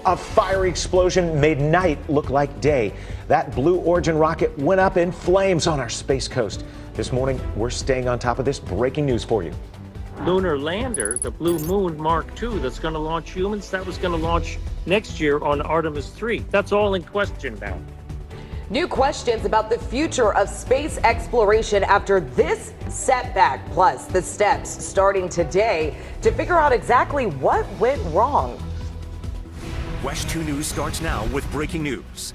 A fiery explosion made night look like day. That Blue Origin rocket went up in flames on our Space Coast. This morning, we're staying on top of this breaking news for you. Lunar lander, the Blue Moon Mark II, that's going to launch humans, that was going to launch next year on Artemis 3. That's all in question now. New questions about the future of space exploration after this setback, plus the steps starting today to figure out exactly what went wrong. West 2 News starts now with breaking news.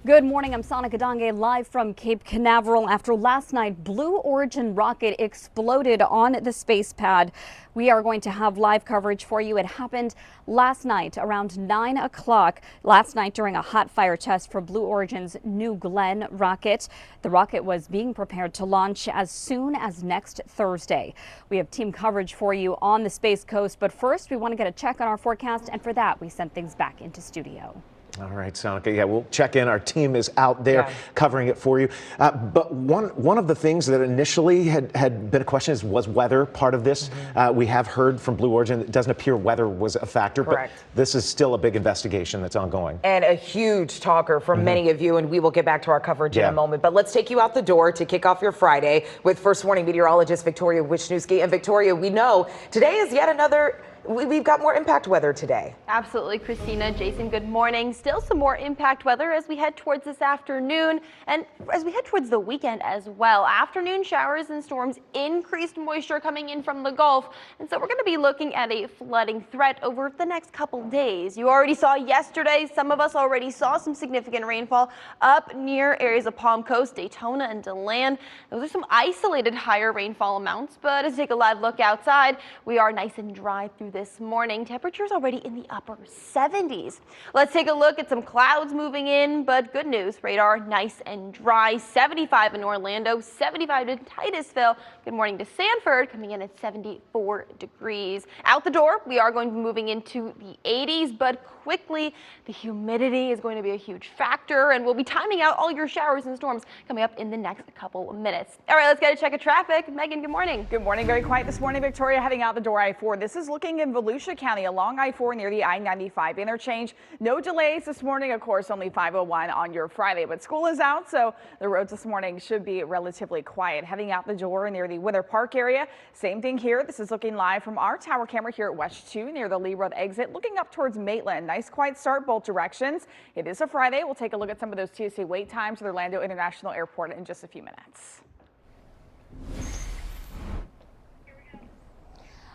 Good morning, I'm Sana Kadange live from Cape Canaveral after last night Blue Origin rocket exploded on the space pad. We are going to have live coverage for you. It happened last night around 9 o'clock last night during a hot fire test for Blue Origin's New Glenn rocket. The rocket was being prepared to launch as soon as next Thursday. We have team coverage for you on the Space Coast, but first we want to get a check on our forecast, and for that we sent things back into studio. All right, Sonica. Yeah, we'll check in. Our team is out there covering it for you. But one of the things that initially had been a question was weather part of this. We have heard from Blue Origin that it doesn't appear weather was a factor, but this is still a big investigation that's ongoing. And a huge talker for many of you, and we will get back to our coverage in a moment. But let's take you out the door to kick off your Friday with First Warning meteorologist Victoria Wisniewski. And Victoria, we know today is yet another. We've got more impact weather today. Absolutely, Christina. Jason, good morning. Still some more impact weather as we head towards this afternoon and as we head towards the weekend as well. Afternoon showers and storms, increased moisture coming in from the Gulf. And so we're going to be looking at a flooding threat over the next couple days. You already saw yesterday, some of us already saw some significant rainfall up near areas of Palm Coast, Daytona and DeLand. Those are some isolated higher rainfall amounts, but as we take a live look outside, we are nice and dry through this morning. Temperatures already in the upper 70s. Let's take a look at some clouds moving in, but good news, radar nice and dry. 75 in Orlando, 75 in Titusville. Good morning to Sanford, coming in at 74 degrees. Out the door, we are going to be moving into the 80s, but quickly the humidity is going to be a huge factor, and we'll be timing out all your showers and storms coming up in the next couple of minutes. All right, let's get a check of traffic. Megan, good morning. Good morning. Very quiet this morning, Victoria. Heading out the door I-4. This is looking in Volusia County along I-4 near the I-95 interchange. No delays this morning. Of course, only 5:01 on your Friday, but school is out, so the roads this morning should be relatively quiet. Heading out the door near the Winter Park area. Same thing here. This is looking live from our tower camera here at West 2 near the Lee Road exit, looking up towards Maitland. Nice quiet start both directions. It is a Friday. We'll take a look at some of those TSA wait times at Orlando International Airport in just a few minutes.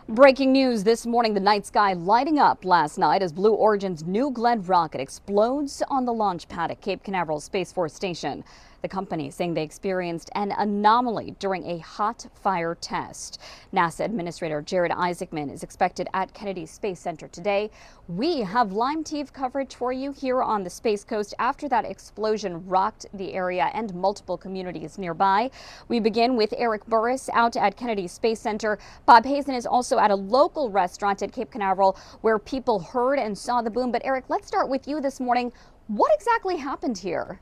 Breaking news this morning, the night sky lighting up last night as Blue Origin's New Glenn rocket explodes on the launch pad at Cape Canaveral Space Force Station. The company saying they experienced an anomaly during a hot fire test. NASA Administrator Jared Isaacman is expected at Kennedy Space Center today. We have Lime TV coverage for you here on the Space Coast after that explosion rocked the area and multiple communities nearby. We begin with Eric Burris out at Kennedy Space Center. Bob Hazen is also at a local restaurant at Cape Canaveral where people heard and saw the boom. But Eric, let's start with you this morning. What exactly happened here?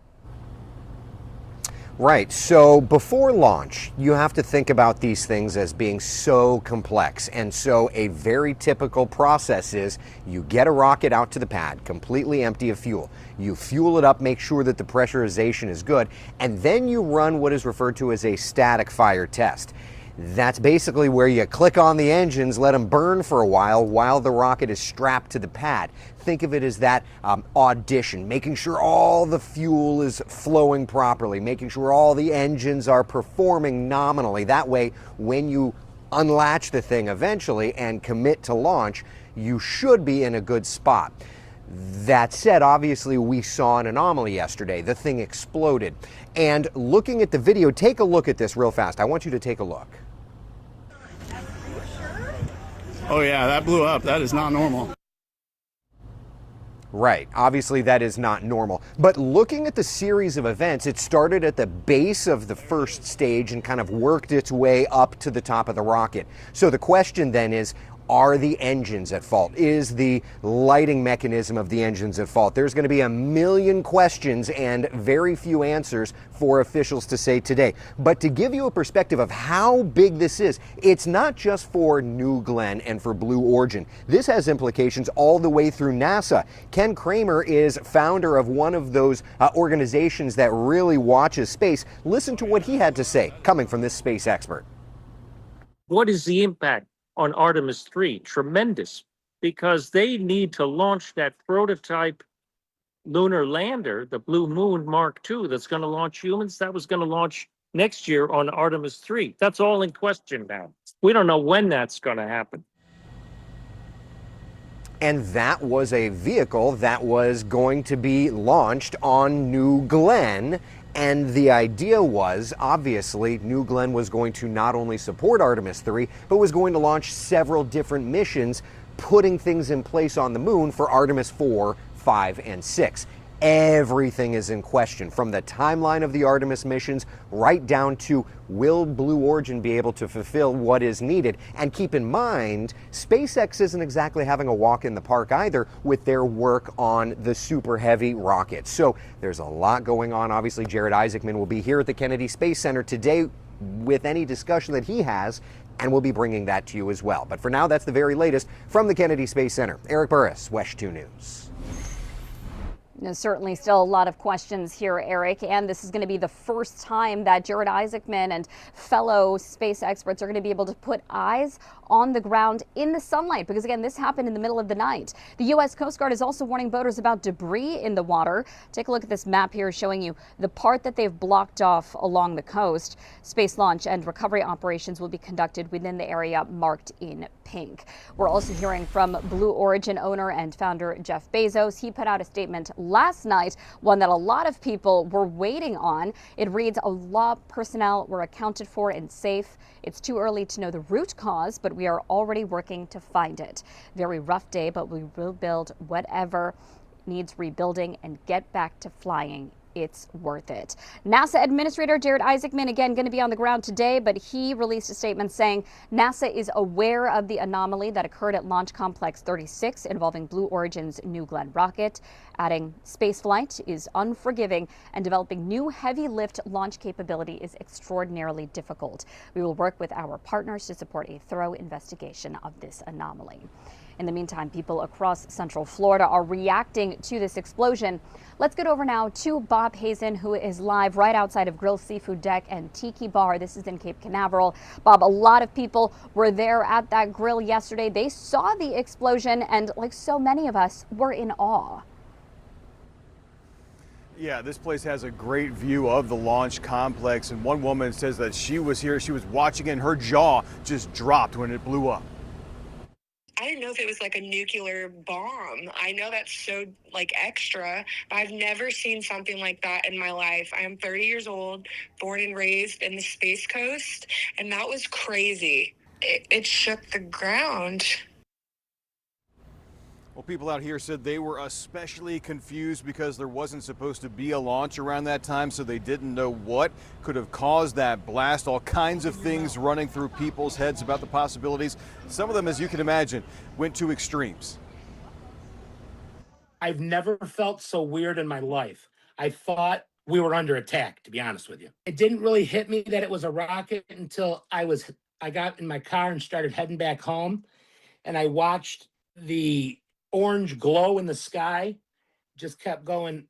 Right. So before launch, you have to think about these things as being so complex. And so a very typical process is you get a rocket out to the pad, completely empty of fuel. You fuel it up, make sure that the pressurization is good, and then you run what is referred to as a static fire test. That's basically where you click on the engines, let them burn for a while the rocket is strapped to the pad. Think of it as that audition, making sure all the fuel is flowing properly, making sure all the engines are performing nominally. That way, when you unlatch the thing eventually and commit to launch, you should be in a good spot. That said, obviously we saw an anomaly yesterday. The thing exploded. And looking at the video, take a look at this real fast. I want you to take a look. Oh yeah, that blew up. That is not normal. Right. Obviously that is not normal. But looking at the series of events, it started at the base of the first stage and kind of worked its way up to the top of the rocket. So the question then is, Are the engines at fault? Is the lighting mechanism of the engines at fault? There's going to be a million questions and very few answers for officials to say today. But to give you a perspective of how big this is, it's not just for New Glenn and for Blue Origin. This has implications all the way through NASA. Ken Kramer is founder of one of those organizations that really watches space. Listen to what he had to say, coming from this space expert. What is the impact on Artemis 3? Tremendous, because they need to launch that prototype lunar lander, the Blue Moon Mark II, that's going to launch humans. That was going to launch next year on Artemis 3. That's all in question now. We don't know when that's going to happen. And that was a vehicle that was going to be launched on New Glenn. And the idea was, obviously, New Glenn was going to not only support Artemis 3, but was going to launch several different missions, putting things in place on the moon for Artemis 4, 5, and 6. Everything is in question, from the timeline of the Artemis missions right down to will Blue Origin be able to fulfill what is needed. And keep in mind, SpaceX isn't exactly having a walk in the park either with their work on the Super Heavy rocket. So there's a lot going on. Obviously, Jared Isaacman will be here at the Kennedy Space Center today with any discussion that he has, and we'll be bringing that to you as well. But for now, that's the very latest from the Kennedy Space Center. Eric Burris, WESH 2 News. There's certainly still a lot of questions here, Eric, and this is going to be the first time that Jared Isaacman and fellow space experts are going to be able to put eyes on the ground in the sunlight, because again, this happened in the middle of the night. The U.S. Coast Guard is also warning boaters about debris in the water. Take a look at this map here showing you the part that they've blocked off along the coast. Space launch and recovery operations will be conducted within the area marked in pink. We're also hearing from Blue Origin owner and founder Jeff Bezos. He put out a statement last night, one that a lot of people were waiting on. It reads, "A law personnel were accounted for and safe. It's too early to know the root cause, but we are already working to find it. Very rough day, but we will build whatever needs rebuilding and get back to flying. It's worth it." NASA Administrator Jared Isaacman, again, going to be on the ground today, but he released a statement saying NASA is aware of the anomaly that occurred at Launch Complex 36 involving Blue Origin's New Glenn rocket, adding spaceflight is unforgiving and developing new heavy lift launch capability is extraordinarily difficult. We will work with our partners to support a thorough investigation of this anomaly. In the meantime, people across Central Florida are reacting to this explosion. Let's get over now to Bob Hazen, who is live right outside of Grill Seafood Deck and Tiki Bar. This is in Cape Canaveral. Bob, a lot of people were there at that grill yesterday. They saw the explosion and, like so many of us, were in awe. Yeah, this place has a great view of the launch complex, and one woman says that she was here, she was watching it, and her jaw just dropped when it blew up. I didn't know if it was like a nuclear bomb. I know that's so extra, but I've never seen something like that in my life. I am 30 years old, born and raised in the Space Coast, and that was crazy. It shook the ground. Well, people out here said they were especially confused because there wasn't supposed to be a launch around that time, so they didn't know what could have caused that blast. All kinds of things running through people's heads about the possibilities. Some of them, as you can imagine, went to extremes. I've never felt so weird in my life. I thought we were under attack, to be honest with you. It didn't really hit me that it was a rocket until I got in my car and started heading back home, and I watched the orange glow in the sky just kept going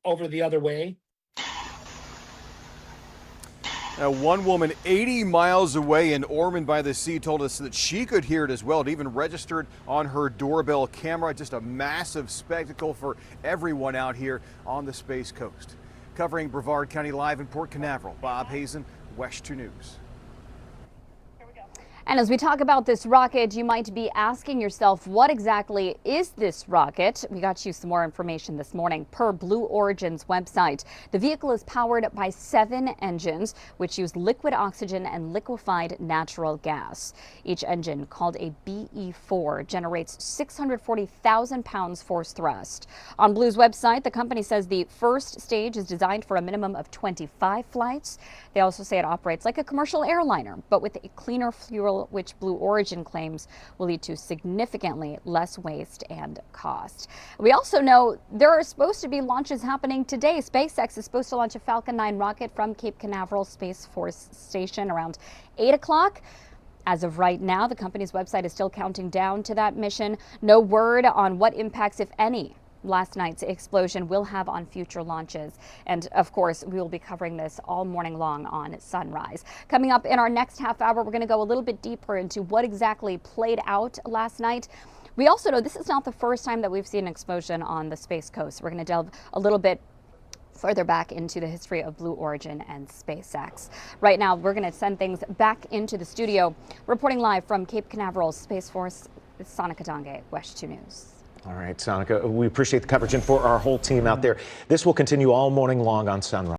over the other way. Now, one woman 80 miles away in Ormond by the Sea told us that she could hear it as well. It even registered on her doorbell camera. Just a massive spectacle for everyone out here on the Space Coast. Covering Brevard County live in Port Canaveral, Bob Hazen, WESH 2 News. And as we talk about this rocket, you might be asking yourself, what exactly is this rocket? We got you some more information this morning. Per Blue Origin's website, the vehicle is powered by 7 engines, which use liquid oxygen and liquefied natural gas. Each engine, called a BE4, generates 640,000 pounds force thrust. On Blue's website, the company says the first stage is designed for a minimum of 25 flights. They also say it operates like a commercial airliner, but with a cleaner fuel material which Blue Origin claims will lead to significantly less waste and cost. We also know there are supposed to be launches happening today. SpaceX is supposed to launch a Falcon 9 rocket from Cape Canaveral Space Force Station around 8 o'clock. As of right now, the company's website is still counting down to that mission. No word on what impacts, if any, last night's explosion will have on future launches. And of course, we will be covering this all morning long on Sunrise. Coming up in our next half hour, we're going to go a little bit deeper into what exactly played out last night. We also know this is not the first time that we've seen an explosion on the Space Coast. We're going to delve a little bit further back into the history of Blue Origin and SpaceX. Right now, we're going to send things back into the studio. Reporting live from Cape Canaveral Space Force, it's Sonika Dange, West 2 News. All right, Sonika, we appreciate the coverage, and for our whole team out there, this will continue all morning long on Sunrise.